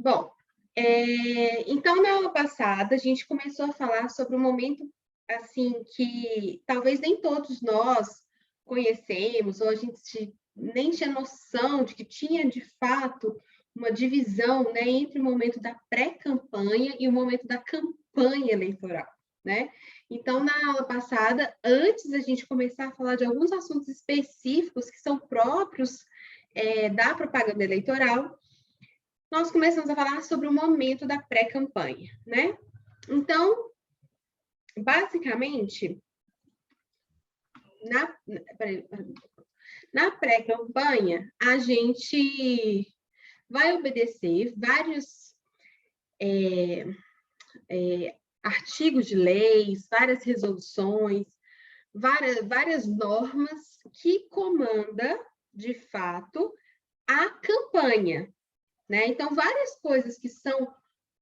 Bom, então, na aula passada, a gente começou a falar sobre um momento, assim, que talvez nem todos nós conhecemos, ou a gente nem tinha noção de que tinha, de fato, uma divisão, né, entre o momento da pré-campanha e o momento da campanha eleitoral, né? Então, na aula passada, antes da gente começar a falar de alguns assuntos específicos que são próprios, da propaganda eleitoral, nós começamos a falar sobre o momento da pré-campanha, né? Então, basicamente, na pré-campanha, a gente vai obedecer vários artigos de leis, várias resoluções, várias normas que comandam, de fato, a campanha, né? Então, várias coisas que são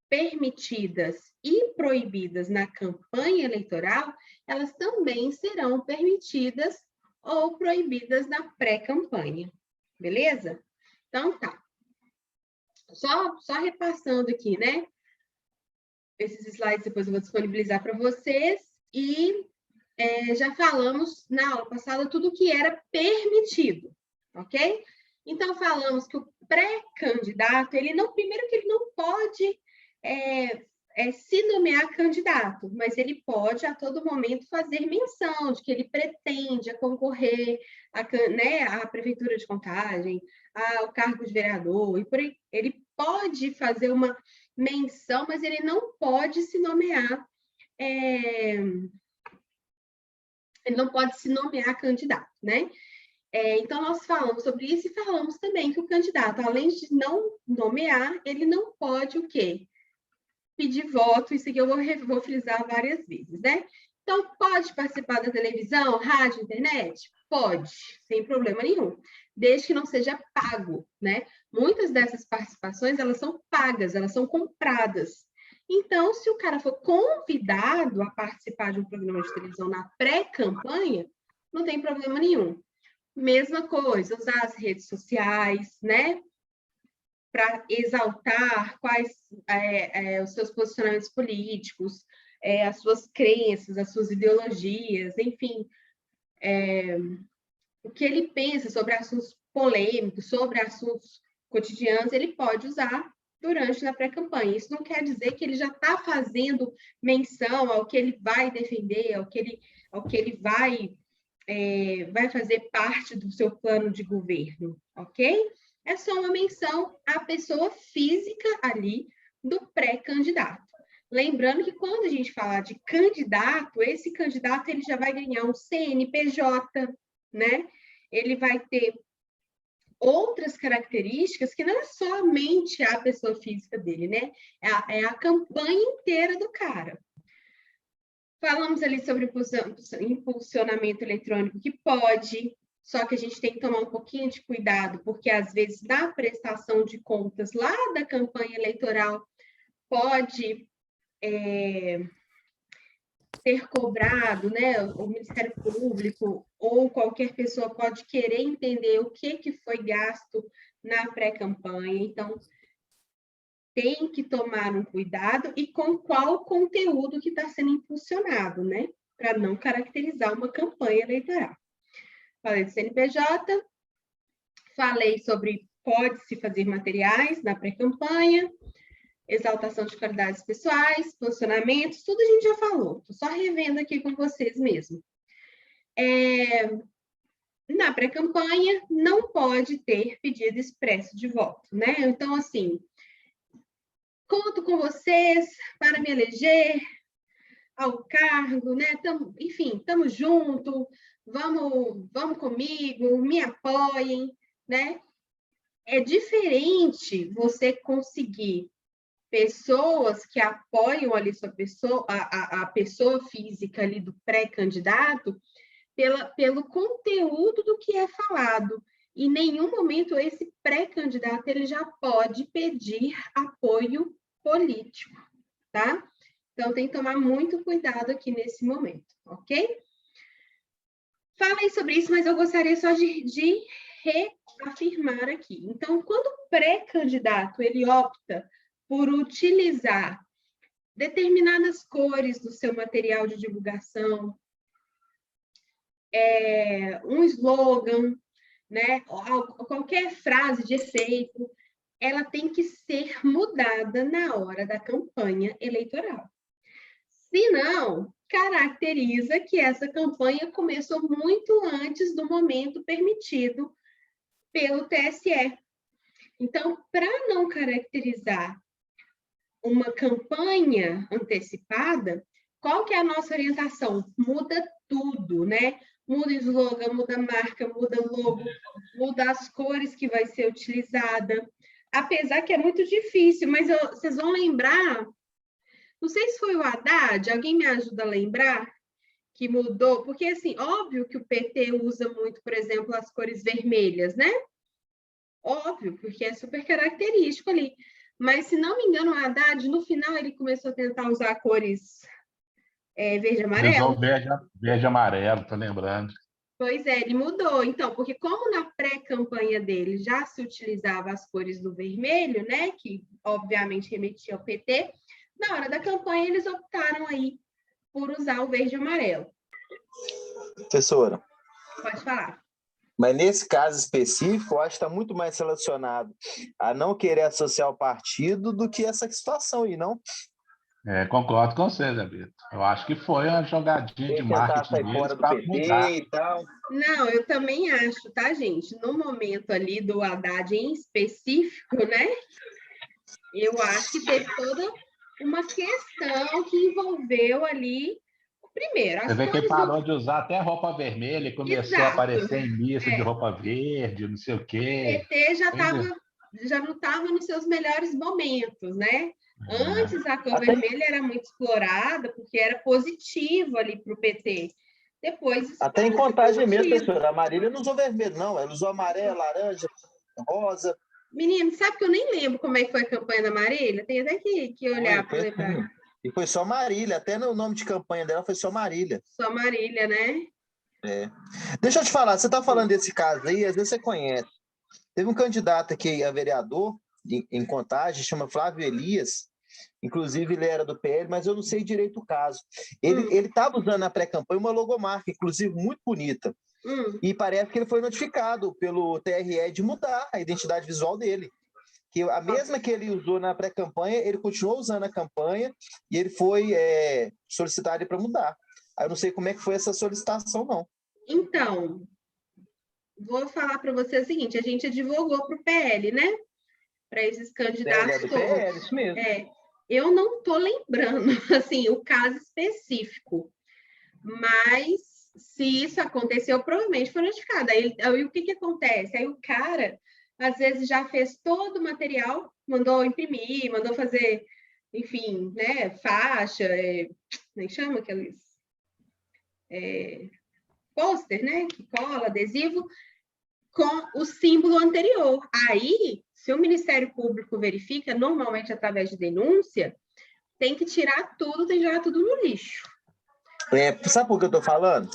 permitidas e proibidas na campanha eleitoral, elas também serão permitidas ou proibidas na pré-campanha, beleza? Então, tá. Só repassando aqui, né? Esses slides depois eu vou disponibilizar para vocês. E já falamos na aula passada tudo o que era permitido, ok? Então, falamos que o pré-candidato, primeiro que ele não pode se nomear candidato, mas ele pode, a todo momento, fazer menção de que ele pretende concorrer à Prefeitura de Contagem, ao cargo de vereador, e por aí. Ele pode fazer uma menção, mas ele não pode se nomear, ele não pode se nomear candidato, né? Então, nós falamos sobre isso e falamos também que o candidato, além de não nomear, ele não pode o quê? Pedir voto, isso aqui eu vou frisar várias vezes, né? Então, pode participar da televisão, rádio, internet? Pode, sem problema nenhum, desde que não seja pago, né? Muitas dessas participações, elas são pagas, elas são compradas. Então, se o cara for convidado a participar de um programa de televisão na pré-campanha, não tem problema nenhum. Mesma coisa, usar as redes sociais, né? Para exaltar quais os seus posicionamentos políticos, as suas crenças, as suas ideologias, enfim, o que ele pensa sobre assuntos polêmicos, sobre assuntos cotidianos, ele pode usar durante a pré-campanha. Isso não quer dizer que ele já está fazendo menção ao que ele vai defender, ao que ele vai fazer parte do seu plano de governo, ok? É só uma menção à pessoa física ali do pré-candidato. Lembrando que quando a gente falar de candidato, esse candidato ele já vai ganhar um CNPJ, né? Ele vai ter outras características que não é somente a pessoa física dele, né? É a campanha inteira do cara. Falamos ali sobre impulsionamento eletrônico que pode, só que a gente tem que tomar um pouquinho de cuidado, porque às vezes na prestação de contas lá da campanha eleitoral pode ser cobrado, né? O Ministério Público ou qualquer pessoa pode querer entender o que foi gasto na pré-campanha. Então, tem que tomar um cuidado e com qual conteúdo que está sendo impulsionado, né? Para não caracterizar uma campanha eleitoral. Falei do CNPJ, falei sobre pode-se fazer materiais na pré-campanha, exaltação de qualidades pessoais, posicionamentos, tudo a gente já falou. Estou só revendo aqui com vocês mesmo. Na pré-campanha, não pode ter pedido expresso de voto, né? Então, assim, conto com vocês para me eleger ao cargo, né? Enfim, estamos juntos, vamos comigo, me apoiem, né? É diferente você conseguir pessoas que apoiam ali sua pessoa, a pessoa física ali do pré-candidato, pelo conteúdo do que é falado. Em nenhum momento esse pré-candidato ele já pode pedir apoio político, tá? Então, tem que tomar muito cuidado aqui nesse momento, ok? Falei sobre isso, mas eu gostaria só de reafirmar aqui. Então, quando o pré-candidato ele opta por utilizar determinadas cores do seu material de divulgação, um slogan, né? Qualquer frase de efeito, ela tem que ser mudada na hora da campanha eleitoral. Se não, caracteriza que essa campanha começou muito antes do momento permitido pelo TSE. Então, para não caracterizar uma campanha antecipada, qual que é a nossa orientação? Muda tudo, né? Muda slogan, muda marca, muda logo, muda as cores que vai ser utilizada. Apesar que é muito difícil, mas vocês vão lembrar, não sei se foi o Haddad, alguém me ajuda a lembrar que mudou, porque assim, óbvio que o PT usa muito, por exemplo, as cores vermelhas, né? Óbvio, porque é super característico ali. Mas, se não me engano, o Haddad, no final, ele começou a tentar usar cores verde e amarelo. Usou verde e amarelo, tô lembrando. Pois é, ele mudou. Então, porque como na pré-campanha dele já se utilizava as cores do vermelho, né, que obviamente remetia ao PT, na hora da campanha eles optaram aí por usar o verde e amarelo. Professora. Pode falar. Mas nesse caso específico, eu acho que está muito mais relacionado a não querer associar o partido do que essa situação aí, não? Concordo com você, Zé Beto. Eu acho que foi uma jogadinha de marketing deles para mudar. E tal. Não, eu também acho, tá, gente? No momento ali do Haddad em específico, né? Eu acho que teve toda uma questão que envolveu ali, primeiro, Você vê que ele parou de usar até roupa vermelha e começou a aparecer em missa de roupa verde, não sei o quê. O PT já não estava nos seus melhores momentos, né? Antes a cor vermelha era muito explorada, porque era positivo ali para o PT. Depois. Até em Contagem mesmo, professora. A Marília não usou vermelho, não. Ela usou amarelo, laranja, rosa. Menino, sabe que eu nem lembro como é que foi a campanha da Marília? Tem até que olhar para lembrar. Assim. E foi só Marília. Até no nome de campanha dela foi só Marília. Só Marília, né? Deixa eu te falar, você está falando desse caso aí, às vezes você conhece. Teve um candidato aqui a vereador em Contagem, chama Flávio Elias. Inclusive, ele era do PL, mas eu não sei direito o caso. Ele estava usando na pré-campanha uma logomarca, inclusive, muito bonita. E parece que ele foi notificado pelo TRE de mudar a identidade visual dele. Que a mesma que ele usou na pré-campanha, ele continuou usando a campanha e ele foi solicitado para mudar. Aí eu não sei como é que foi essa solicitação, não. Então, vou falar para você o seguinte, a gente advogou para o PL, né? Para esses candidatos todos. PL, isso mesmo. Eu não estou lembrando, assim, o caso específico, mas se isso aconteceu, provavelmente foi notificado. Aí o que acontece? Aí o cara, às vezes, já fez todo o material, mandou imprimir, mandou fazer, enfim, né, faixa, nem chama aqueles pôster, né, que cola, adesivo, com o símbolo anterior. Aí, se o Ministério Público verifica, normalmente através de denúncia, tem que tirar tudo, tem que jogar tudo no lixo. Sabe por que eu estou falando?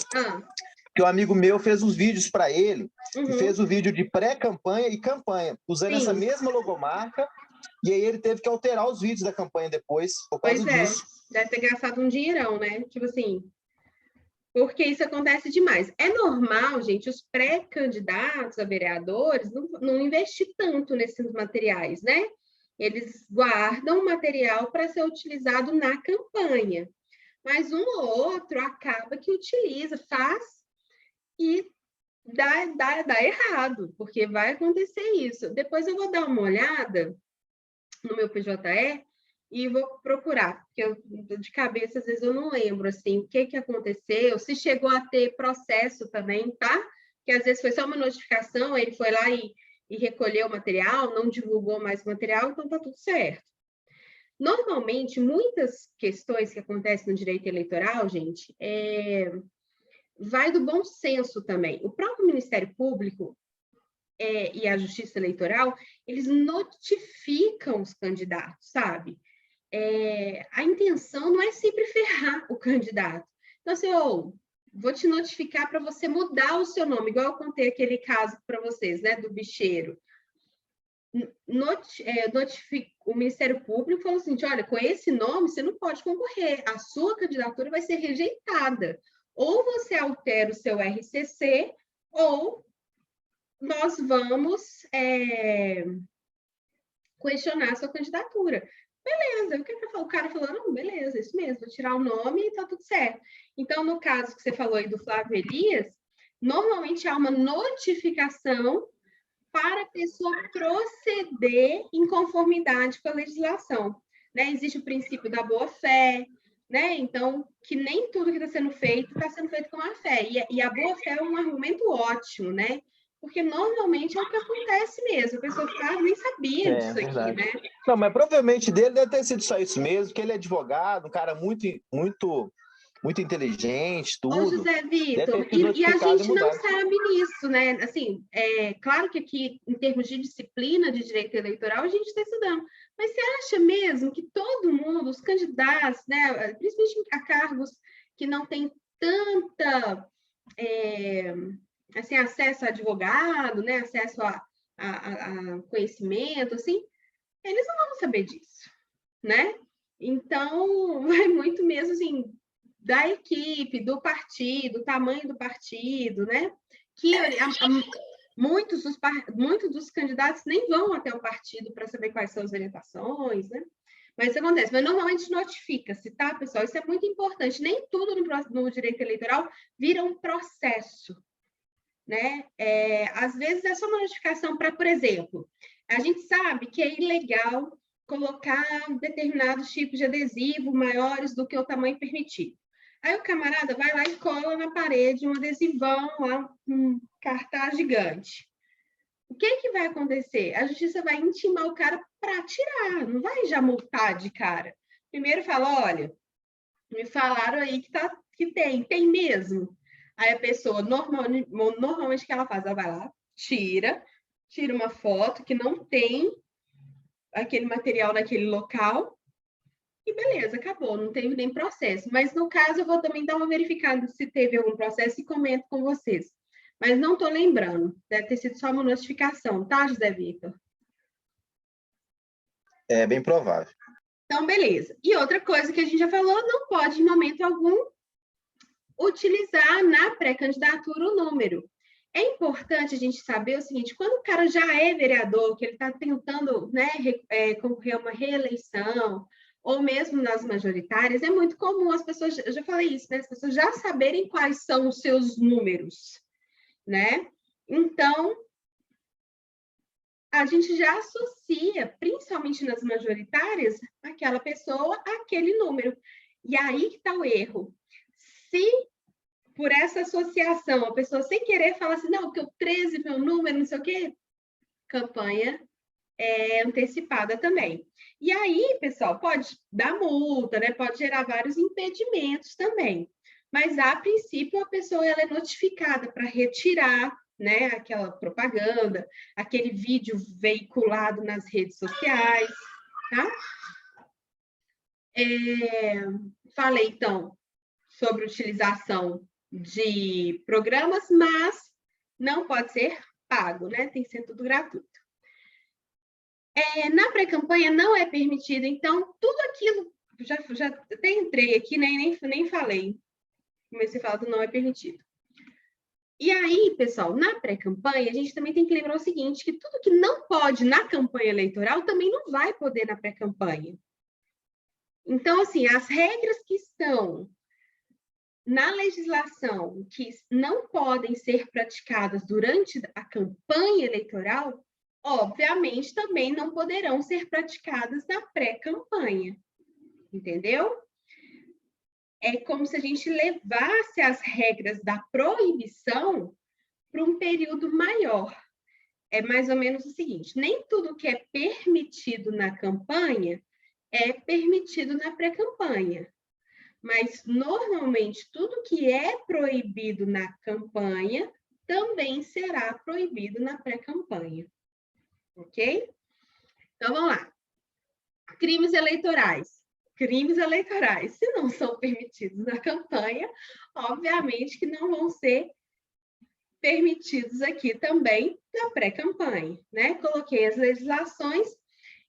Que um amigo meu fez os vídeos para ele, e fez o vídeo de pré-campanha e campanha, usando essa mesma logomarca, e aí ele teve que alterar os vídeos da campanha depois, por causa disso. Deve ter gastado um dinheirão, né? Tipo assim, porque isso acontece demais. É normal, gente, os pré-candidatos a vereadores não investir tanto nesses materiais, né? Eles guardam o material para ser utilizado na campanha. Mas um ou outro acaba que utiliza, faz e dá errado, porque vai acontecer isso. Depois eu vou dar uma olhada no meu PJE e vou procurar, porque eu, de cabeça, às vezes eu não lembro, assim, o que aconteceu, se chegou a ter processo também, tá? Que às vezes foi só uma notificação, ele foi lá e recolheu o material, não divulgou mais o material, então tá tudo certo. Normalmente, muitas questões que acontecem no direito eleitoral, gente, vai do bom senso também. O próprio Ministério Público e a Justiça Eleitoral, eles notificam os candidatos, sabe? A intenção não é sempre ferrar o candidato. Então, assim, vou te notificar para você mudar o seu nome, igual eu contei aquele caso para vocês, né, do bicheiro. o Ministério Público falou assim, olha, com esse nome você não pode concorrer, a sua candidatura vai ser rejeitada. Ou você altera o seu RCC, ou nós vamos questionar a sua candidatura. Beleza, o cara falou, não, beleza, isso mesmo, vou tirar o nome e tá tudo certo. Então, no caso que você falou aí do Flávio Elias, normalmente há uma notificação para a pessoa proceder em conformidade com a legislação. Né? Existe o princípio da boa-fé, né? Então, que nem tudo que está sendo feito com a fé. E a boa-fé é um argumento ótimo, né? Porque normalmente é o que acontece mesmo. A pessoa nem sabia disso aqui, né? Não, mas provavelmente dele deve ter sido só isso mesmo, que ele é advogado, um cara muito inteligente, tudo. Ô, José Vitor, e a gente não sabe nisso, né? Assim, claro que aqui, em termos de disciplina de direito eleitoral, a gente está estudando. Mas você acha mesmo que todo mundo, os candidatos, né, principalmente a cargos que não têm tanta assim, acesso a advogado, né, acesso a conhecimento, assim, eles não vão saber disso, né? Então, vai muito mesmo, assim, da equipe, do partido, tamanho do partido, né? Que muitos dos candidatos nem vão até o partido para saber quais são as orientações, né? Mas isso acontece. Mas normalmente notifica-se, tá, pessoal? Isso é muito importante. Nem tudo no direito eleitoral vira um processo, né? Às vezes é só uma notificação para, por exemplo, a gente sabe que é ilegal colocar determinados tipos de adesivo maiores do que o tamanho permitido. Aí o camarada vai lá e cola na parede um adesivão, um cartaz gigante. O que vai acontecer? A justiça vai intimar o cara para tirar, não vai já multar de cara. Primeiro fala, olha, me falaram aí que tem mesmo. Aí a pessoa, normalmente o que ela faz? Ela vai lá, tira uma foto que não tem aquele material naquele local e beleza, acabou, não teve nem processo. Mas no caso, eu vou também dar uma verificada se teve algum processo e comento com vocês. Mas não estou lembrando, deve ter sido só uma notificação, tá, José Vitor? É bem provável. Então, beleza. E outra coisa que a gente já falou, não pode, em momento algum, utilizar na pré-candidatura o número. É importante a gente saber o seguinte, quando o cara já é vereador, que ele está tentando, né, concorrer a uma reeleição, ou mesmo nas majoritárias, é muito comum as pessoas, eu já falei isso, né, as pessoas já saberem quais são os seus números, né? Então, a gente já associa, principalmente nas majoritárias, aquela pessoa àquele número. E aí que está o erro. Se por essa associação, a pessoa sem querer fala assim, não, porque o 13 meu número, não sei o quê, campanha antecipada também. E aí, pessoal, pode dar multa, né? Pode gerar vários impedimentos também. Mas, a princípio, a pessoa ela é notificada para retirar, né, aquela propaganda, aquele vídeo veiculado nas redes sociais, tá? Falei, então, sobre utilização de programas, mas não pode ser pago, né? Tem que ser tudo gratuito. Na pré-campanha não é permitido, então, tudo aquilo, já até entrei aqui, né, nem falei, comecei a falar do não é permitido. E aí, pessoal, na pré-campanha, a gente também tem que lembrar o seguinte, que tudo que não pode na campanha eleitoral também não vai poder na pré-campanha. Então, assim, as regras que estão na legislação que não podem ser praticadas durante a campanha eleitoral, obviamente, também não poderão ser praticadas na pré-campanha, entendeu? É como se a gente levasse as regras da proibição para um período maior. É mais ou menos o seguinte, nem tudo que é permitido na campanha é permitido na pré-campanha. Mas, normalmente, tudo que é proibido na campanha também será proibido na pré-campanha. Ok? Então, vamos lá. Crimes eleitorais. Crimes eleitorais, se não são permitidos na campanha, obviamente que não vão ser permitidos aqui também na pré-campanha, né? Coloquei as legislações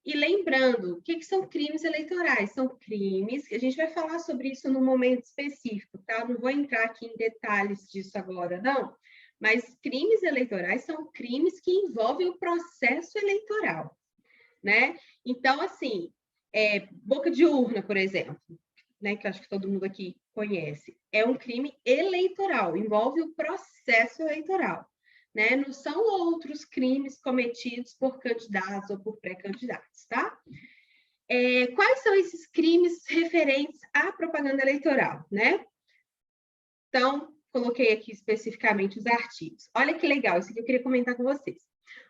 e lembrando, o que são crimes eleitorais? São crimes, a gente vai falar sobre isso num momento específico, tá? Não vou entrar aqui em detalhes disso agora, não. Mas crimes eleitorais são crimes que envolvem o processo eleitoral, né? Então, assim, boca de urna, por exemplo, né, que eu acho que todo mundo aqui conhece, é um crime eleitoral, envolve o processo eleitoral, né? Não são outros crimes cometidos por candidatos ou por pré-candidatos, tá? Quais são esses crimes referentes à propaganda eleitoral, né? Então, coloquei aqui especificamente os artigos. Olha que legal, isso aqui eu queria comentar com vocês.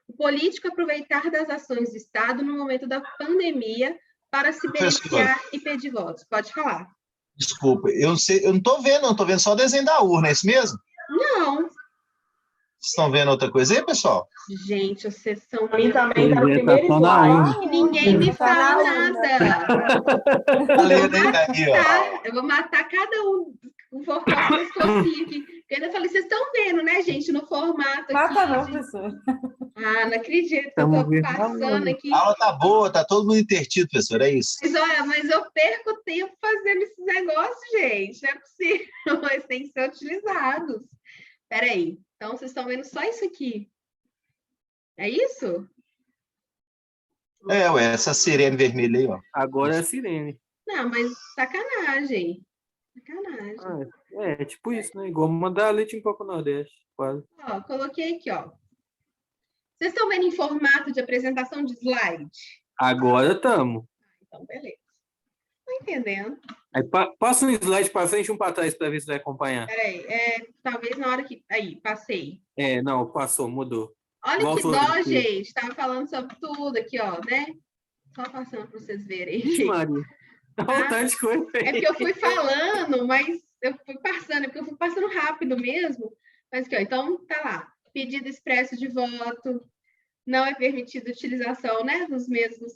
O político aproveitar das ações do Estado no momento da pandemia para se beneficiar e pedir votos. Pode falar. Desculpa, eu não estou vendo, não estou vendo só o desenho da urna, é isso mesmo? Não. Vocês estão vendo outra coisa aí, pessoal? Gente, vocês são... Pra mim também tá no primeiro Tá slide. E ninguém me fala nada. Eu vou matar cada um conforme vocês conseguem. Porque eu falei, vocês estão vendo, né, gente, no formato aqui. Mata não, professor. Ah, não acredito que eu tô passando aqui. A aula tá boa, tá todo mundo intertido, professor, é isso. Mas olha, mas eu perco tempo fazendo esses negócios, gente. Não é possível, eles têm que ser utilizados. Peraí, então vocês estão vendo só isso aqui. É isso? Ué, essa sirene vermelha aí, ó. Agora é a sirene. Não, mas sacanagem. Sacanagem. É tipo isso, né? Igual mandar leite em coco Nordeste, quase. Ó, coloquei aqui, ó. Vocês estão vendo em formato de apresentação de slide? Agora estamos. Então, beleza. Estou entendendo. Aí passa um slide para frente e um para trás para ver se vai acompanhar. Peraí, talvez na hora que... Aí, passei. Não, passou, mudou. Olha Igual que foi dó, aqui. gente. Estava falando sobre tudo aqui, ó, né? Só passando para vocês verem. Ixi, Maria. Olha o tanto de coisa. É porque eu fui falando, mas eu fui passando, é porque eu fui passando rápido mesmo. Mas aqui, ó, então tá lá. Pedido expresso de voto. Não é permitida a utilização, né, dos mesmos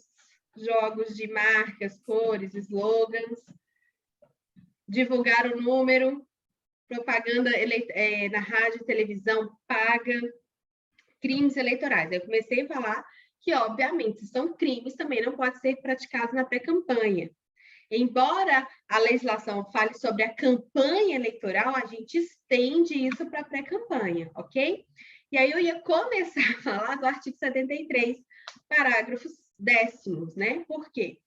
jogos de marcas, cores, slogans. Divulgar o número. Propaganda na rádio e televisão paga. Crimes eleitorais. Eu comecei a falar que, obviamente, se são crimes, também não pode ser praticado na pré-campanha. Embora a legislação fale sobre a campanha eleitoral, a gente estende isso para a pré-campanha, ok? E aí eu ia começar a falar do artigo 73, parágrafos 10º, né? Por quê?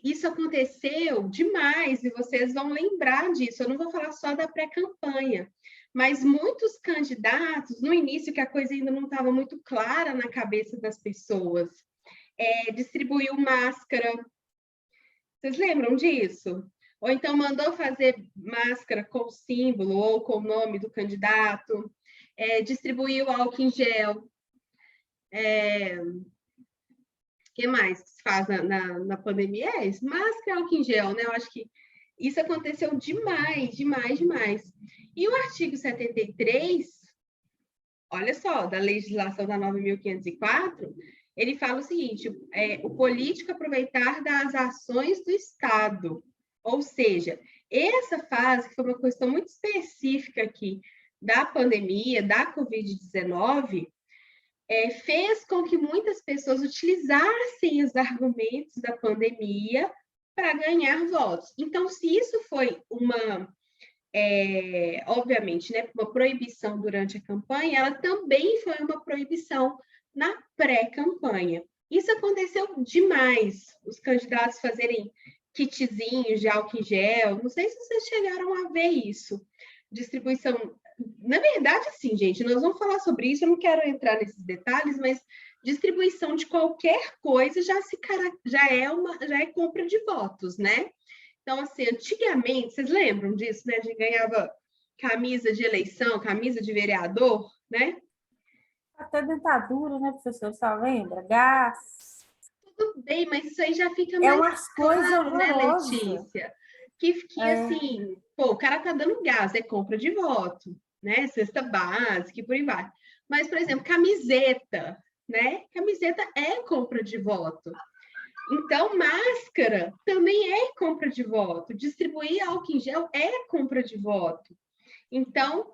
Isso aconteceu demais e vocês vão lembrar disso. Eu não vou falar só da pré-campanha, mas muitos candidatos, no início que a coisa ainda não estava muito clara na cabeça das pessoas, distribuiu máscara. Vocês lembram disso? Ou então mandou fazer máscara com o símbolo ou com o nome do candidato, distribuiu álcool em gel. O que mais que se faz na pandemia? É isso, máscara, álcool em gel, né? Eu acho que isso aconteceu demais, demais, demais. E o artigo 73, olha só, da legislação da 9.504, ele fala o seguinte, o político aproveitar das ações do Estado. Ou seja, essa fase, que foi uma questão muito específica aqui da pandemia, da Covid-19, fez com que muitas pessoas utilizassem os argumentos da pandemia para ganhar votos. Então, se isso foi obviamente, né, uma proibição durante a campanha, ela também foi uma proibição na pré-campanha. Isso aconteceu demais, os candidatos fazerem kitzinhos de álcool em gel, não sei se vocês chegaram a ver isso, distribuição. Na verdade, assim, gente, nós vamos falar sobre isso, eu não quero entrar nesses detalhes, mas distribuição de qualquer coisa já é compra de votos, né? Então, assim, antigamente, vocês lembram disso, né? A gente ganhava camisa de eleição, camisa de vereador, né? Até dentadura, né, professor? Só lembra? Gás. Tudo bem, mas isso aí já fica mais umas coisas claro, né, horrorosas. Letícia? Que assim, pô, o cara tá dando gás, é compra de voto, né? Cesta básica e por aí vai. Mas, por exemplo, camiseta, né? Camiseta é compra de voto. Então, máscara também é compra de voto. Distribuir álcool em gel é compra de voto. Então,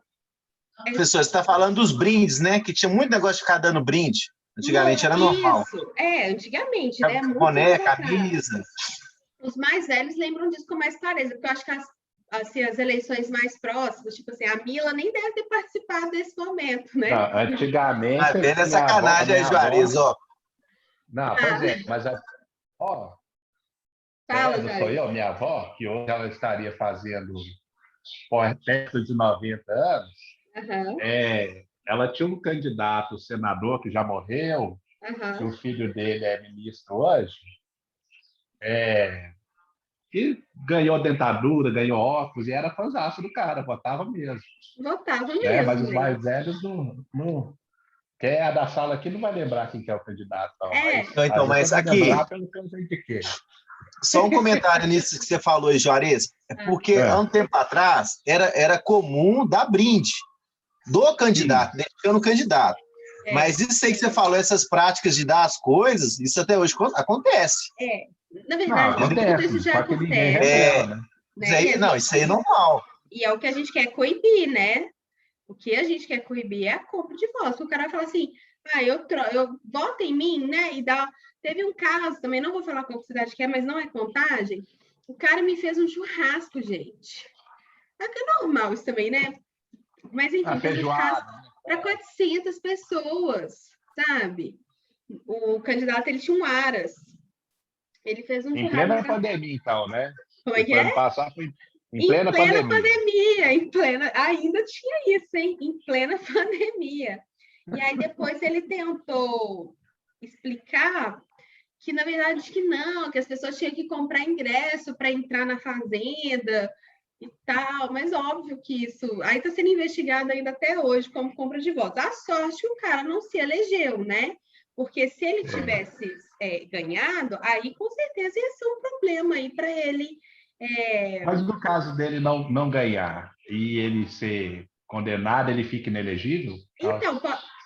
Professor, você está falando dos brindes, né? Que tinha muito negócio de ficar dando brinde. Antigamente era normal. Isso, antigamente, né? Muitos Boné, anos atrás. camisa. Os mais velhos lembram disso com mais clareza, porque eu acho que as eleições mais próximas, tipo assim, a Mila nem deve ter participado desse momento, né? Não, antigamente. Tá vendo essa sacanagem aí, Juarez, ó. Não, pois é, mas a avó, Fala, não sou Jair. eu, minha avó, que hoje ela estaria fazendo perto de 90 anos, Aham, ela tinha um candidato senador que já morreu, que aham. o filho dele é ministro hoje, que ganhou dentadura, ganhou óculos, e era fãzaço do cara, votava mesmo. Votava Né? Mas mesmo, os mais velhos não. Quem é da sala aqui não vai lembrar quem que é o candidato, não. Então, mas vai aqui, lembrar pelo que eu indiquei. só um comentário nisso que você falou aí, Juarez. É porque, há um tempo atrás, era comum dar brinde do candidato, identificando o candidato. Mas isso aí que você falou, essas práticas de dar as coisas, isso até hoje acontece. Na verdade, tudo isso já acontece. Isso aí é normal. E é o que a gente quer coibir, né? O que a gente quer coibir é a compra de votos. O cara fala assim, eu voto em mim, né? E teve um caso, também não vou falar qual cidade que é, mas não é Contagem. O cara me fez um churrasco, gente. É normal isso também, né? Mas, enfim, fez um churrasco para 400 pessoas, sabe? O candidato, ele tinha um aras. Ele fez um churrasco. Em plena pandemia, então, né? Como é que é? Passar foi em plena pandemia. Ainda tinha isso, hein? Em plena pandemia. E aí depois ele tentou explicar que, na verdade, que não, que as pessoas tinham que comprar ingresso para entrar na fazenda e tal, mas óbvio que isso aí está sendo investigado ainda até hoje como compra de votos. A sorte que o cara não se elegeu, né? Porque se ele tivesse ganhado, aí com certeza ia ser um problema aí para ele. Mas no caso dele não ganhar e ele ser condenado, ele fica inelegível? Então,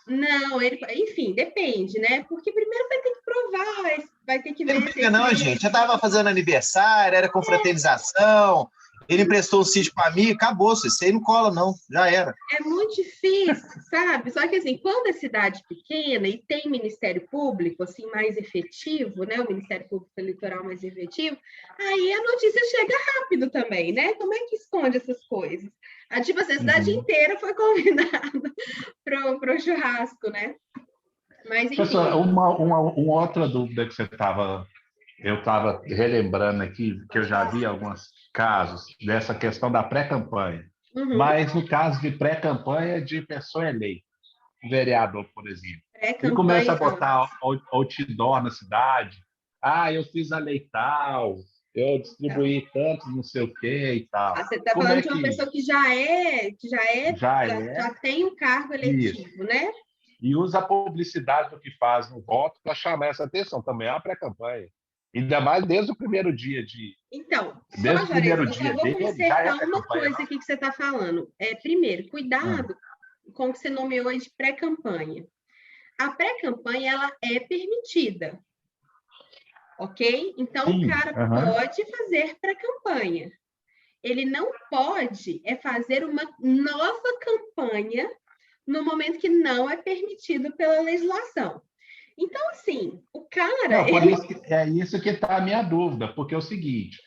não, enfim, depende, né? Porque primeiro vai ter que provar, vai ter que ver. Não fica não, gente. Já estava fazendo aniversário, era confraternização, ele emprestou um sítio para mim, acabou, isso aí não cola não, já era. É muito difícil, sabe? Só que assim, quando é cidade pequena e tem Ministério Público assim mais efetivo, né? O Ministério Público Eleitoral mais efetivo, aí a notícia chega rápido também, né? Como é que esconde essas coisas? Tipo, a cidade inteira foi convidada para o churrasco, né? Mas enfim. Professor, uma outra dúvida que eu estava relembrando aqui, que eu já vi alguns casos dessa questão da pré-campanha. Mas no caso de pré-campanha de pessoa eleita, o vereador, por exemplo, ele começa a botar outdoor na cidade. Eu fiz a lei tal, eu distribuí tanto não sei o quê e tal. Você está falando de uma pessoa que já tem um cargo eletivo, isso, né? E usa a publicidade do que faz no voto para chamar essa atenção. Também é uma pré-campanha. Ainda mais desde o primeiro dia de. Então, desde o primeiro dia eu vou dele, consertar uma coisa aqui que você está falando. Primeiro, cuidado com o que você nomeou aí de pré-campanha. A pré-campanha, ela é permitida. Ok? Então, o cara pode fazer pré-campanha. Ele não pode fazer uma nova campanha no momento que não é permitido pela legislação. Então, assim, o cara... É isso que está a minha dúvida, porque é o seguinte,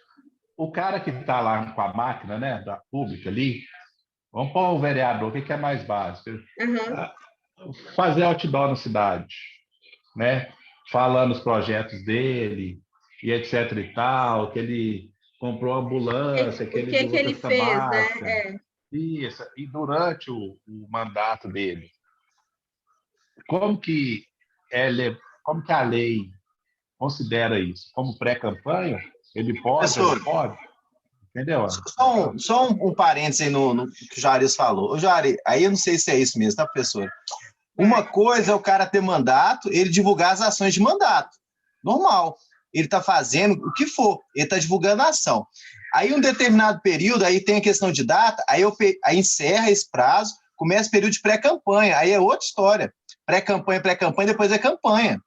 o cara que está lá com a máquina, né, da pública ali, vamos pôr o vereador, o que é mais básico? Fazer outdoor na cidade, né? Falando os projetos dele, e etc e tal, que ele comprou ambulância, que ele fez, né? Isso, e durante o mandato dele. Como que a lei considera isso? Como pré-campanha? Ele pode ou não pode? Entendeu? Só um parênteses aí no que o Juarez falou. O Juarez, aí eu não sei se é isso mesmo, tá, professor? Uma coisa é o cara ter mandato, ele divulgar as ações de mandato. Normal. Ele está fazendo o que for, ele está divulgando a ação. Aí, um determinado período, aí tem a questão de data, aí encerra esse prazo, começa o período de pré-campanha, aí é outra história. Pré-campanha, depois é campanha.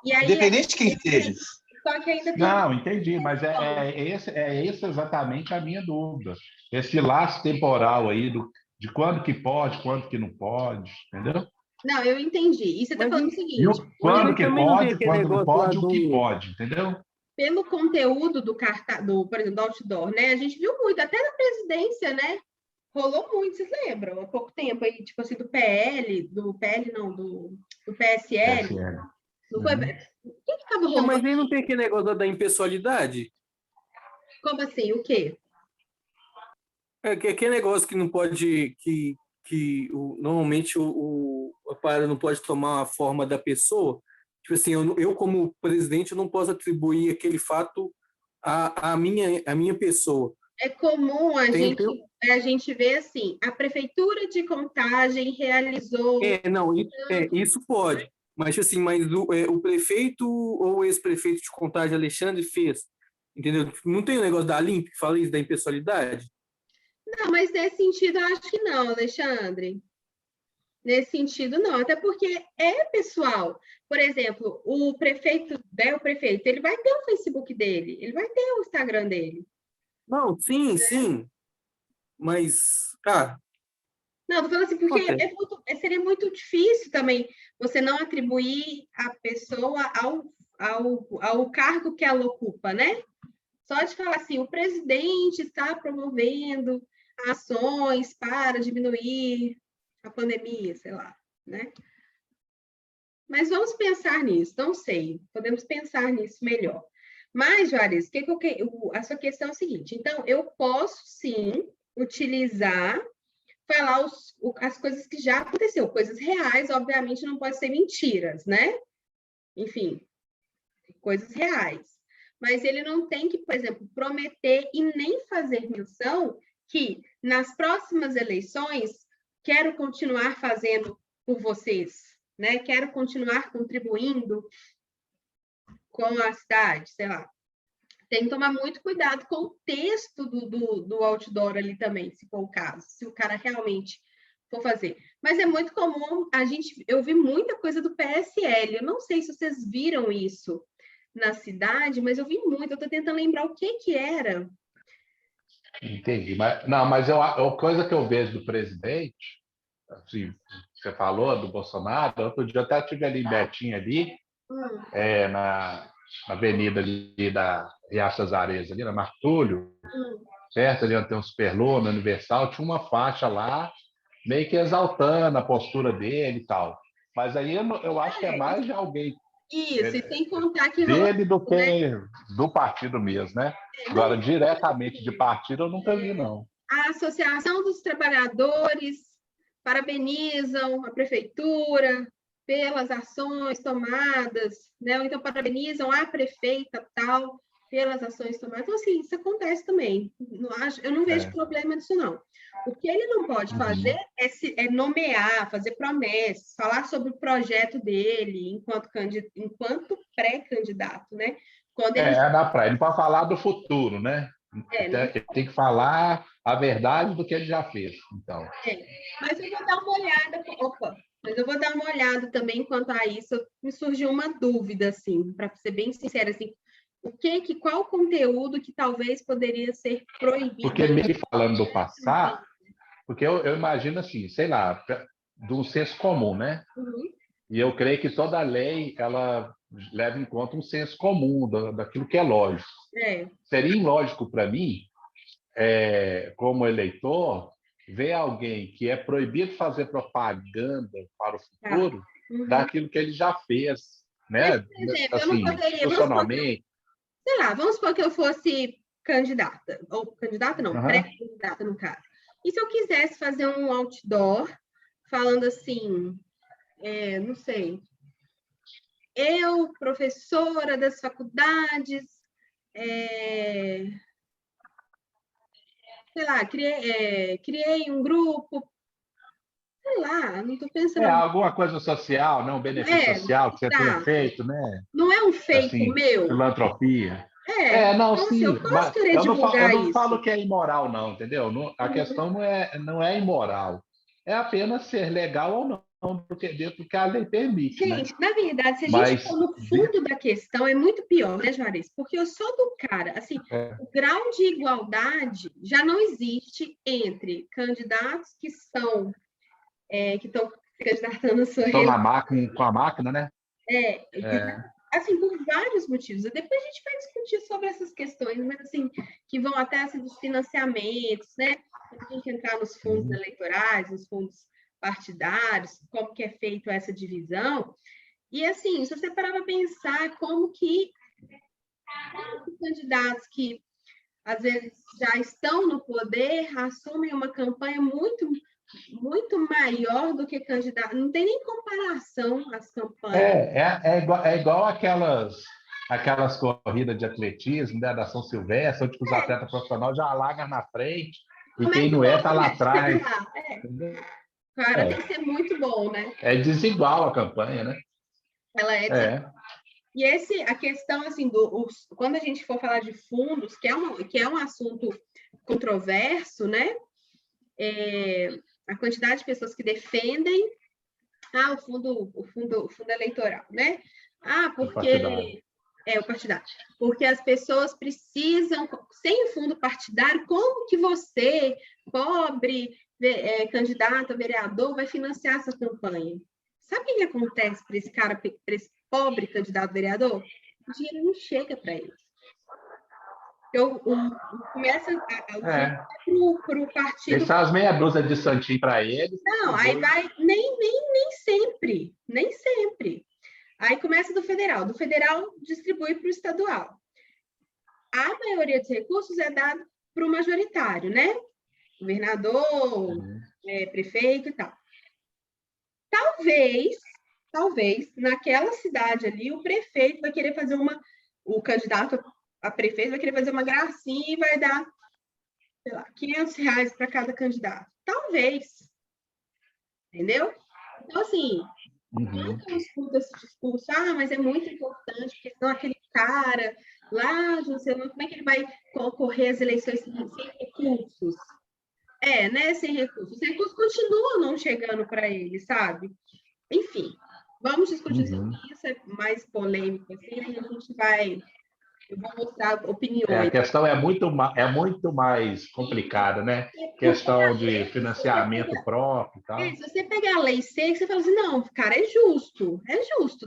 Independente de quem seja. Só que ainda tem... Não, entendi, mas é essa exatamente a minha dúvida. Esse laço temporal aí de quando que pode, quando que não pode, entendeu? Não, eu entendi. E você está falando o seguinte: Quando que também não tem pode, aquele quando não negócio lá pode, o que pode, entendeu? pelo conteúdo do cartaz, por exemplo, do outdoor, né? A gente viu muito, até na presidência, né? Rolou muito, vocês lembram? Há pouco tempo aí, tipo assim, do PL não, do PSL. PSL. Não foi? O que estava rolando? Mas aí não tem aquele negócio da impessoalidade? Como assim? O quê? Aquele negócio que não pode, normalmente a parada não pode tomar a forma da pessoa. Tipo assim, eu como presidente, eu não posso atribuir aquele fato à minha pessoa. É comum a Tem- gente ver assim, a prefeitura de Contagem realizou. Não, isso pode. Mas assim, o prefeito ou o ex-prefeito de Contagem, Alexandre, fez. Entendeu? Não tem o negócio da Limp que fala isso da impessoalidade? Não, mas nesse sentido eu acho que não, Alexandre. Nesse sentido, não, até porque é pessoal. Por exemplo, o prefeito, ele vai ter o Facebook dele, ele vai ter o Instagram dele. Não, sim. Mas, não, tô falando assim, porque seria muito difícil também você não atribuir a pessoa ao cargo que ela ocupa, né? Só de falar assim, o presidente está promovendo ações para diminuir a pandemia, sei lá, né? Mas vamos pensar nisso, não sei, podemos pensar nisso melhor. Mas, Juarez, a sua questão é o seguinte, então, eu posso, sim, utilizar, falar as coisas que já aconteceu, coisas reais, obviamente, não pode ser mentiras, né? Enfim, coisas reais. Mas ele não tem que, por exemplo, prometer e nem fazer menção que, nas próximas eleições, quero continuar fazendo por vocês, né? Quero continuar contribuindo com a cidade, sei lá. Tem que tomar muito cuidado com o texto do outdoor ali também, se for o caso, se o cara realmente for fazer. Mas é muito comum, eu vi muita coisa do PSL, eu não sei se vocês viram isso na cidade, mas eu vi muito, eu estou tentando lembrar o que era. Entendi. Mas a coisa que eu vejo do presidente, assim, você falou do Bolsonaro, outro dia eu até estive ali em Betim, ali, na avenida ali da Riachas Areias, ali na Martúlio, certo? Ali onde tem um Superlô, no Universal, tinha uma faixa lá, meio que exaltando a postura dele e tal. Mas aí eu acho que é mais de alguém. Isso, e sem contar que dele do que do partido mesmo, né? Agora, diretamente de partido, eu nunca vi, não. A Associação dos Trabalhadores parabenizam a prefeitura pelas ações tomadas, né? Ou então parabenizam a prefeita tal pelas ações tomadas. Então, assim, isso acontece também. Eu não vejo problema nisso, não. O que ele não pode fazer é nomear, fazer promessas, falar sobre o projeto dele enquanto pré-candidato, né? Quando ele... na praia. Ele pode falar do futuro, né? Ele tem que falar a verdade do que ele já fez. Então. Mas eu vou dar uma olhada. Mas eu vou dar uma olhada também quanto a isso. Me surgiu uma dúvida, assim, para ser bem sincera, assim, qual o conteúdo que talvez poderia ser proibido? Porque meio falando do passado, porque eu imagino assim, sei lá, do senso comum, né? E eu creio que toda lei ela leva em conta um senso comum daquilo que é lógico. Seria ilógico para mim, como eleitor, ver alguém que é proibido fazer propaganda para o futuro daquilo que ele já fez, né? Mas, por exemplo, assim, eu não poderia, institucionalmente. Sei lá, vamos supor que eu fosse candidata, ou candidata não, pré-candidata no caso. E se eu quisesse fazer um outdoor falando assim, não sei, eu, professora das faculdades, sei lá, criei um grupo, sei lá, não estou pensando... alguma coisa social, né? Um benefício social que você tenha feito, né? Não é um feito assim, meu. Filantropia. Não, sim. eu posso querer divulgar eu não falo que é imoral, não, entendeu? A questão não é imoral. É apenas ser legal ou do que a lei permite, né? Gente, na verdade, se a Mas, gente for no fundo da questão, é muito pior, né, Juarez? Porque eu sou do cara, assim, o grau de igualdade já não existe entre candidatos que estão se candidatando a sua estão com a máquina, né? Assim, por vários motivos. Depois a gente vai discutir sobre essas questões, mas assim, que vão até assim, dos financiamentos, né? A gente entrar nos fundos eleitorais, nos fundos partidários, como que é feita essa divisão. E assim, se você parar para pensar como que candidatos que às vezes já estão no poder assumem uma campanha muito maior do que candidato. Não tem nem comparação as campanhas. É igual aquelas corridas de atletismo, né, da São Silvestre, onde os atletas profissionais já largam na frente e quem não está lá atrás. Cara, tem que ser muito bom, né? É desigual a campanha, né? Ela é desigual. E a questão, assim, quando a gente for falar de fundos, que é um assunto controverso, né? A quantidade de pessoas que defendem o fundo eleitoral, né? Porque o partidário. Porque as pessoas precisam, sem o fundo partidário, como que você, pobre candidato a vereador, vai financiar essa campanha? Sabe o que acontece para esse pobre candidato a vereador? O dinheiro não chega para ele. Começa para o partido. Deixar as meia dúzia de santinho para eles. Não, aí vai nem sempre. Aí começa do federal distribui para o estadual. A maioria dos recursos é dado para o majoritário, né? Governador, prefeito e tal. Talvez, naquela cidade ali, o prefeito vai querer fazer o candidato a prefeito vai querer fazer uma gracinha e vai dar, sei lá, R$500 para cada candidato. Talvez. Entendeu? Então, assim, quando eu escuto esse discurso, mas é muito importante, porque senão aquele cara lá, não sei como é que ele vai concorrer às eleições sem recursos? Né? Sem recursos. Os recursos continuam não chegando para ele, sabe? Enfim, vamos discutir sobre isso, é mais polêmico, assim, a gente vai... Eu vou mostrar opiniões. A questão é muito mais complicada, né? Questão de financiamento próprio e tal. Se você pegar a lei seca, você fala assim, não, cara, é justo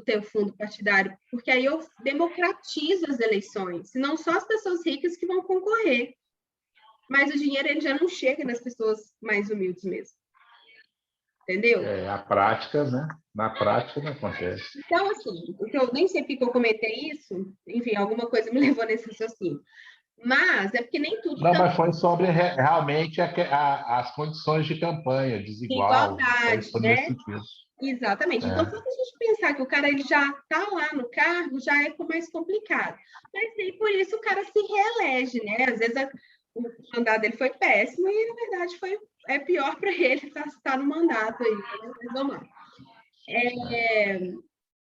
ter o fundo partidário, porque aí eu democratizo as eleições, senão só as pessoas ricas que vão concorrer. Mas o dinheiro ele já não chega nas pessoas mais humildes mesmo. Entendeu? A prática, né? Na prática não acontece. Então, assim, eu nem sei porque eu comentei isso, enfim, alguma coisa me levou nesse raciocínio. Mas é porque nem tudo... Não, mas foi sobre realmente as condições de campanha, desigual. Igualdade, né? Exatamente. Então, se a gente pensar que o cara ele já está lá no cargo, já é mais complicado. Mas nem por isso o cara se reelege, né? Às vezes o mandato dele foi péssimo e, na verdade, é pior para ele estar no mandato aí. Mas vamos lá.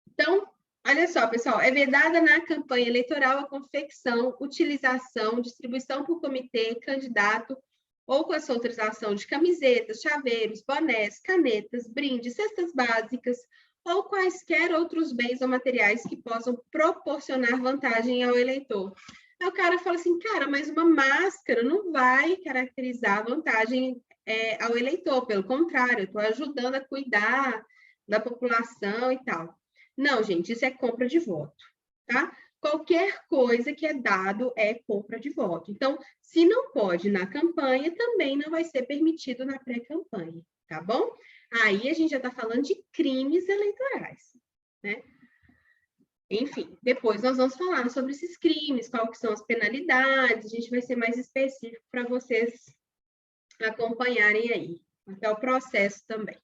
Então, olha só, pessoal, é vedada na campanha eleitoral a confecção, utilização, distribuição por comitê, candidato ou com a sua autorização de camisetas, chaveiros, bonés, canetas, brindes, cestas básicas ou quaisquer outros bens ou materiais que possam proporcionar vantagem ao eleitor. Aí o cara fala assim, cara, mas uma máscara não vai caracterizar vantagem ao eleitor, pelo contrário, eu estou ajudando a cuidar da população e tal. Não, gente, isso é compra de voto, tá? Qualquer coisa que é dado é compra de voto. Então, se não pode na campanha, também não vai ser permitido na pré-campanha, tá bom? Aí a gente já está falando de crimes eleitorais, né? Enfim, depois nós vamos falar sobre esses crimes, quais que são as penalidades, a gente vai ser mais específico para vocês acompanharem aí, até o processo também.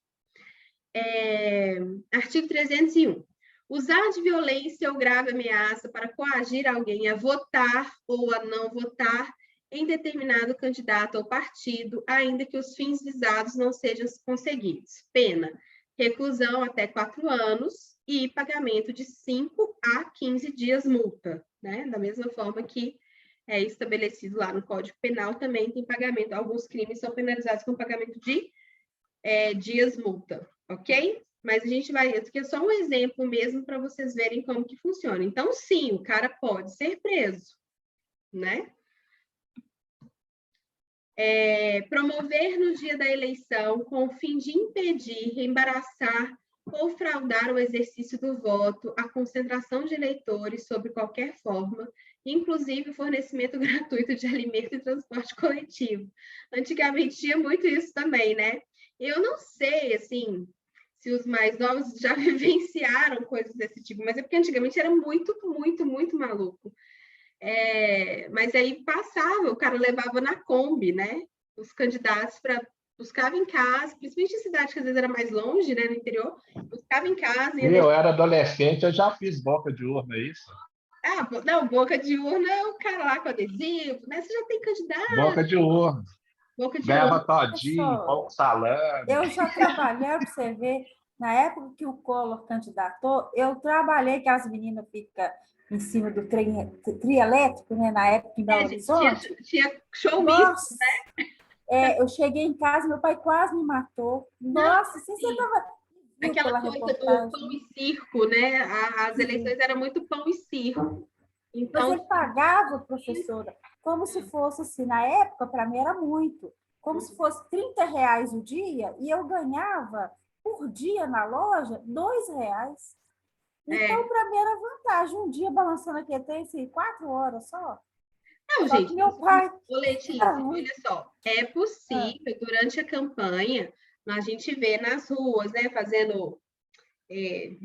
Artigo 301. Usar de violência ou grave ameaça para coagir alguém a votar ou a não votar em determinado candidato ou partido, ainda que os fins visados não sejam conseguidos. Pena: reclusão até 4 anos e pagamento de 5 a 15 dias multa, né? Da mesma forma que é estabelecido lá no Código Penal, também tem pagamento. Alguns crimes são penalizados com pagamento de dias multa, ok? Mas a gente vai... Isso aqui é só um exemplo mesmo para vocês verem como que funciona. Então, sim, o cara pode ser preso, né? Promover no dia da eleição com o fim de impedir, embaraçar ou fraudar o exercício do voto, a concentração de eleitores sob qualquer forma, inclusive o fornecimento gratuito de alimento e transporte coletivo. Antigamente tinha muito isso também, né? Eu não sei, assim, se os mais novos já vivenciaram coisas desse tipo, mas é porque antigamente era muito, muito, muito maluco. Mas aí passava, o cara levava na Kombi, né? Os candidatos buscava em casa, principalmente em cidade que às vezes era mais longe, né, no interior, buscava em casa. Eu era adolescente, eu já fiz boca de urna, é isso? Não, boca de urna é o cara lá com adesivo, né? Você já tem candidato. Boca de urna. Boca de Ganhava urna. todinho, pão com salame. Eu já trabalhei, para você ver, na época que o Collor candidatou, eu trabalhei que as meninas ficam em cima do trem elétrico, né? Na época em Belo Horizonte. Tinha showmício, né? Eu cheguei em casa, meu pai quase me matou. Nossa, assim, você estava... Aquela coisa do pão e circo, né? As eleições eram muito pão e circo. Então, mas ele pagava, professora, como se fosse assim, na época, para mim era muito, como se fosse R$30 o dia, e eu ganhava por dia na loja R$2. Então, para mim era vantagem. Um dia balançando aqui até 4 horas só. Não, só gente, meu pai... Letícia, olha só, é possível, durante a campanha, a gente vê nas ruas, né, fazendo,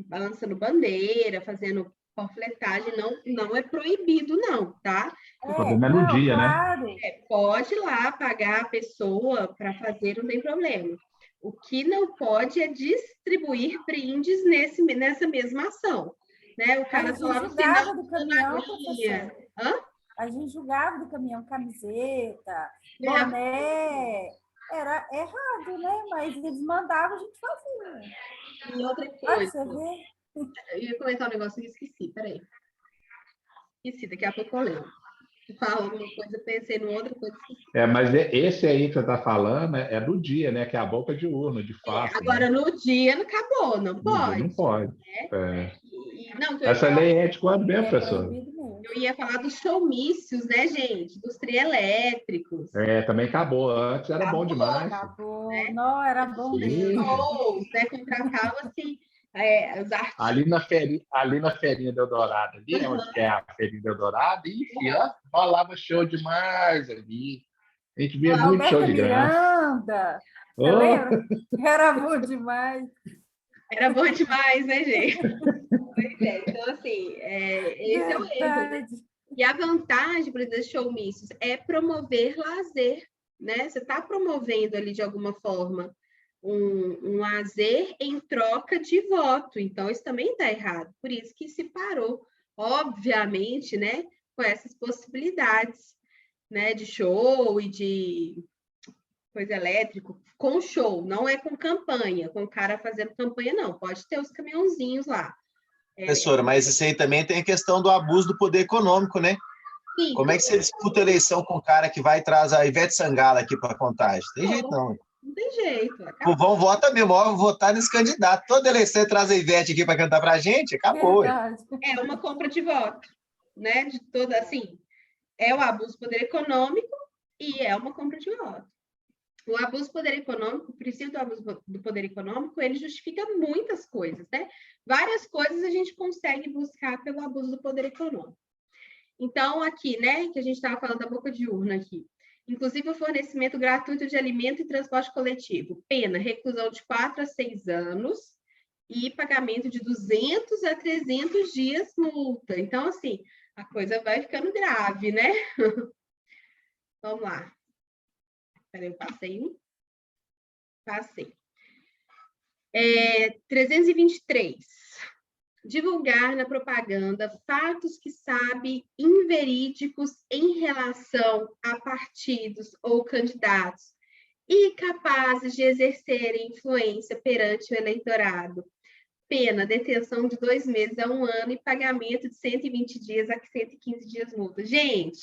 balançando bandeira, fazendo panfletagem, não é proibido, não, tá? No dia, claro. né? Pode ir lá pagar a pessoa para fazer, não tem problema. O que não pode é distribuir brindes nessa mesma ação, né? O cara só lá no sinal do caminhão, professor. A gente julgava do caminhão camiseta, boné. Era errado, né? Mas eles mandavam, a gente fazia. E outra coisa. Você vê? Eu ia comentar um negócio e esqueci, peraí. Esqueci, daqui a pouco eu lembro. Falo uma coisa, pensei numa outra coisa. Mas esse aí que você está falando é do dia, né? Que é a boca de urna, de fato. Agora, né? no dia não acabou, não pode. Não pode. Né? Essa lei é de quando mesmo, professor? Eu ia falar dos showmícios, né, gente? Dos trielétricos. Também acabou. Antes era bom demais. Acabou. Né? Não, era bom mesmo. Shows, né? Contratava-se os artistas. Ali na feirinha do Eldorado, ali, onde é a feirinha do Eldorado, e rolava show demais ali. A gente via muito show de graça. Você lembra? Era bom demais. Era bom demais, né, gente? Então, assim, esse é o erro, né? E a vantagem, por exemplo, showmícios é promover lazer, né? Você está promovendo ali, de alguma forma, um lazer em troca de voto. Então, isso também está errado. Por isso que se parou, obviamente, né? Com essas possibilidades, né? De show e de coisa elétrica, com show, não é com campanha, com o cara fazendo campanha, não. Pode ter os caminhãozinhos lá. Professora, mas isso aí também tem a questão do abuso do poder econômico, né? Sim. Como é que você disputa a eleição com o cara que vai e traz a Ivete Sangalo aqui para a Contagem? Tem jeito, não. Não tem jeito. O Vão vota mesmo, vou votar nesse candidato. Toda eleição traz a Ivete aqui para cantar para a gente, acabou. É uma compra de voto, né? De toda, assim, é o abuso do poder econômico e é uma compra de voto. O abuso do poder econômico, o princípio do abuso do poder econômico, ele justifica muitas coisas, né? Várias coisas a gente consegue buscar pelo abuso do poder econômico. Então, aqui, né, que a gente estava falando da boca de urna aqui, inclusive o fornecimento gratuito de alimento e transporte coletivo, pena, reclusão de 4 a 6 anos e pagamento de 200 a 300 dias multa. Então, assim, a coisa vai ficando grave, né? Vamos lá. Peraí, eu passei um. Passei. 323. Divulgar na propaganda fatos que sabe inverídicos em relação a partidos ou candidatos e capazes de exercerem influência perante o eleitorado. Pena, detenção de 2 meses a 1 ano e pagamento de 120 dias a 115 dias multa. Gente,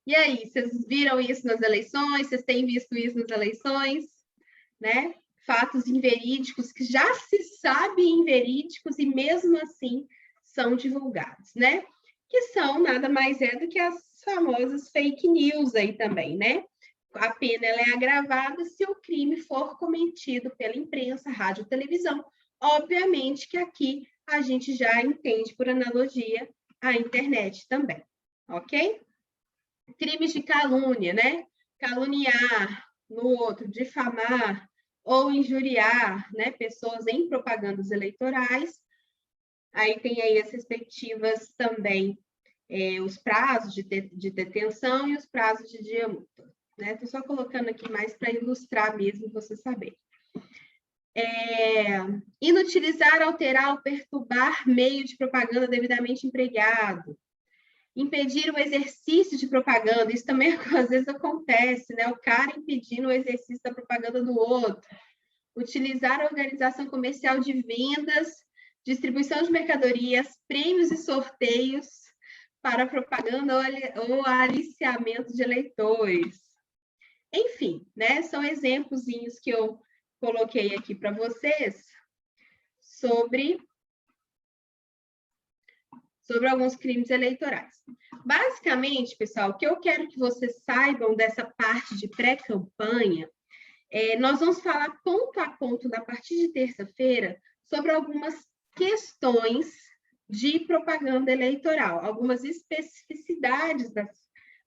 e aí, vocês viram isso nas eleições? Vocês têm visto isso nas eleições? Né? fatos inverídicos que já se sabe inverídicos e mesmo assim são divulgados, né? Que são nada mais é do que as famosas fake news aí também, né? A pena ela é agravada se o crime for cometido pela imprensa, rádio, televisão. Obviamente que aqui a gente já entende por analogia a internet também, ok? Crimes de calúnia, né? Caluniar no outro, difamar ou injuriar, né, pessoas em propagandas eleitorais. Aí tem aí as respectivas também, os prazos de detenção e os prazos de dia multa. Estou só colocando aqui mais para ilustrar mesmo, você saber. Inutilizar, alterar ou perturbar meio de propaganda devidamente empregado. Impedir o exercício de propaganda, isso também às vezes acontece, né? O cara impedindo o exercício da propaganda do outro. Utilizar a organização comercial de vendas, distribuição de mercadorias, prêmios e sorteios para propaganda ou aliciamento de eleitores. Enfim, né? São exemplozinhos que eu coloquei aqui para vocês sobre alguns crimes eleitorais. Basicamente, pessoal, o que eu quero que vocês saibam dessa parte de pré-campanha, nós vamos falar ponto a ponto, na partir de terça-feira, sobre algumas questões de propaganda eleitoral, algumas especificidades das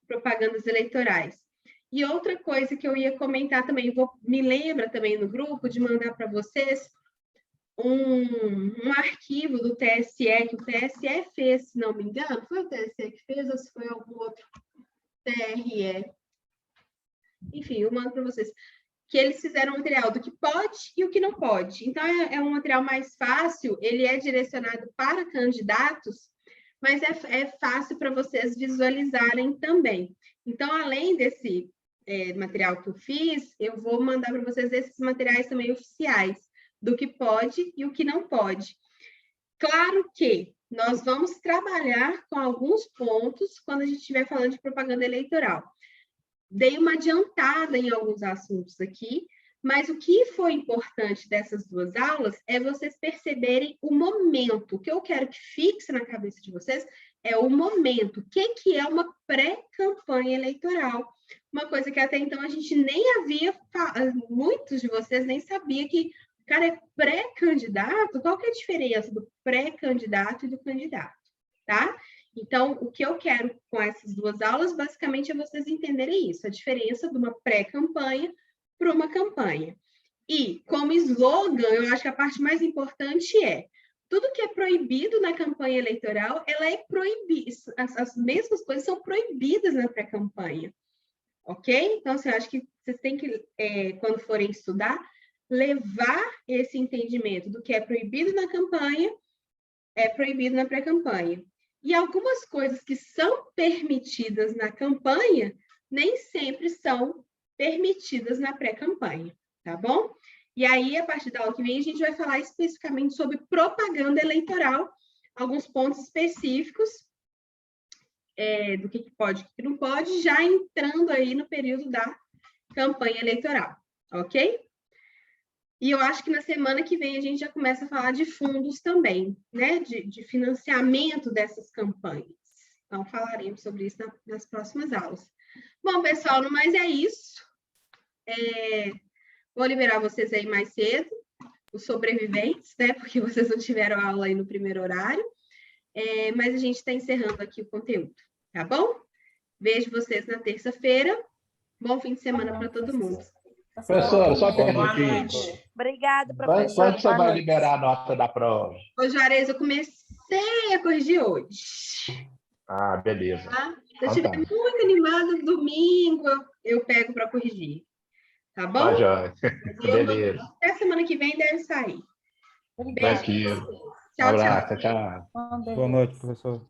propagandas eleitorais. E outra coisa que eu ia comentar também, me lembra também no grupo de mandar para vocês um arquivo do TSE, que o TSE fez, se não me engano, foi o TSE que fez ou se foi algum outro TRE? Enfim, eu mando para vocês. Que eles fizeram um material do que pode e o que não pode. Então, é um material mais fácil, ele é direcionado para candidatos, mas é fácil para vocês visualizarem também. Então, além desse material que eu fiz, eu vou mandar para vocês esses materiais também oficiais, do que pode e o que não pode. Claro que nós vamos trabalhar com alguns pontos quando a gente estiver falando de propaganda eleitoral. Dei uma adiantada em alguns assuntos aqui, mas o que foi importante dessas duas aulas é vocês perceberem o momento. O que eu quero que fixe na cabeça de vocês é o momento. O que é uma pré-campanha eleitoral? Uma coisa que até então a gente nem havia, muitos de vocês nem sabiam que o cara é pré-candidato. Qual que é a diferença do pré-candidato e do candidato, tá? Então, o que eu quero com essas duas aulas, basicamente, é vocês entenderem isso, a diferença de uma pré-campanha para uma campanha. E, como slogan, eu acho que a parte mais importante é tudo que é proibido na campanha eleitoral, ela é proibida, as mesmas coisas são proibidas na pré-campanha, ok? Então, assim, eu acho que vocês têm que, quando forem estudar, levar esse entendimento do que é proibido na campanha, é proibido na pré-campanha. E algumas coisas que são permitidas na campanha, nem sempre são permitidas na pré-campanha, tá bom? E aí, a partir da aula que vem, a gente vai falar especificamente sobre propaganda eleitoral, alguns pontos específicos do que pode e o que não pode, já entrando aí no período da campanha eleitoral, ok? E eu acho que na semana que vem a gente já começa a falar de fundos também, né? De financiamento dessas campanhas. Então, falaremos sobre isso nas próximas aulas. Bom, pessoal, no mais é isso. Vou liberar vocês aí mais cedo, os sobreviventes, né? Porque vocês não tiveram aula aí no primeiro horário. Mas a gente está encerrando aqui o conteúdo, tá bom? Vejo vocês na terça-feira. Bom fim de semana para todo mundo. Professor, só perguntinha. Obrigada, professor. Quando você vai liberar a nota da prova? Ô, Juarez, eu comecei a corrigir hoje. Ah, beleza. Tá? Se eu estiver muito animada, domingo eu pego para corrigir. Tá bom? Tá, joia. Beleza. Até semana que vem deve sair. Beijo. Tchau, Abraço, tchau. Boa noite, professor.